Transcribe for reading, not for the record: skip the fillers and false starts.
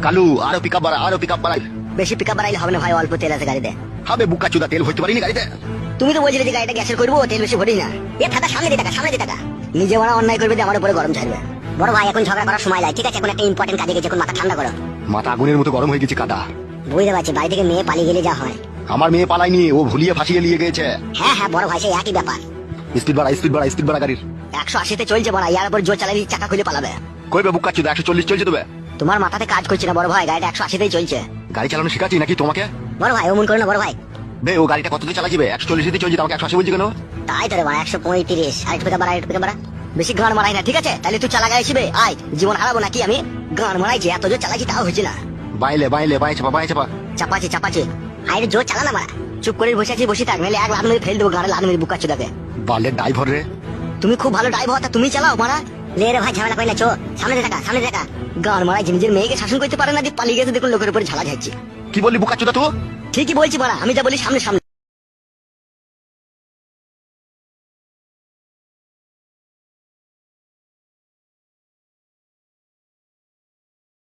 কালু আরো পিকআপ বাড়া, আরো পিকআপ বাড়াই। বেশি পিকআপ বাড়াইলে হবে না ভাই, অল্প তেল আছে গাড়িতে। হবে বুকা চুদা, তেল হইতে পারিনি গাড়িতে। তুমি তো বলছিলে যে গাড়িটা গ্যাসের করবো, তেল বেশি ভরি না। এ থাকা সামনে দিয়ে টাকা, সামনে দিয়ে টাকা। নিজে মারা অন্যায় করবে দিয়ে আমার উপরে গরম ছাড়বে। বড় ভাই এখন ঝগড়া করার সময় নাই, ঠিক আছে? এখন একটা ইম্পর্টেন্ট কাজে গেছে, এখন মাথা ঠান্ডা করো। মাথা আগুনের মতো গরম হয়ে গেছে কাদা। বুঝতে পারছি, বাড়ি থেকে মেয়ে পালিয়ে গেলে যা হয়। আমার মেয়ে পালাইনি, ও ভুলিয়ে ফাঁসিয়ে নিয়ে গেছে। হ্যাঁ হ্যাঁ বড় ভাই, সেই একই ব্যাপার। স্পিড বাড়া, স্পিড বাড়া, স্পিড বাড়া গাড়ির। 180-তে চলছে বড়, ইয়ার উপর জোর চালালে চাকা খুলে পালাবে। কইবে বুকা চুদা 140 চলছে তবে। তোমার মাথাতে কাজ করছে না বড় ভাই, গাড়িটা 180-তেই চলছে। গাড়ি চালানো শিখাচ্ছি নাকি তোমাকে? বড় ভাই অমন করো না বড় ভাই। বে ও গাড়িটা কততে চালাচ্ছিবে? 140 চলছে, আমাকে 180 বলছি কেন? তাই তো রে ভাই, 135। আর একটু বাড়া, একটু বাড়া। বেশি গান মারাই না, ঠিক আছে? তাহলে তুই চালা গাড়ি শিবে আয়, জীবন হারাবো নাকি আমি? গান মারাইছি, এত জোর চালাচ্ছি তাও হয়েছে না। বাইলে বাইলে বাই চাপা, বাই চাপা। চাপাচ্ছি চাপাচ্ছি। আরে জোর চালা না মারা, চুপ করে বসে আছি, বসে থাক, নাহলে এক লাখ মেরে ফেল দেবো গাড়ি, লাখ মেরে বুকা চুদাকে। বালের ড্রাইভার রে। তুমি খুব ভালো ড্রাইভার, তা তুমি চালাও মারা। লে রে ভাই, ঝামেলা করে না, চো সামনে দেখা, সামনে দেখা। গান মারাই নিজের মেয়েকে শাসন করতে পারে না, দিয়ে পালিয়ে গেছে, দেখুন লোকের উপরে ঝালা যাচ্ছে। কি বললি বুকা চুদা তুই? ঠিকই বলছি মারা, আমি যা বলি সামনে সামনে।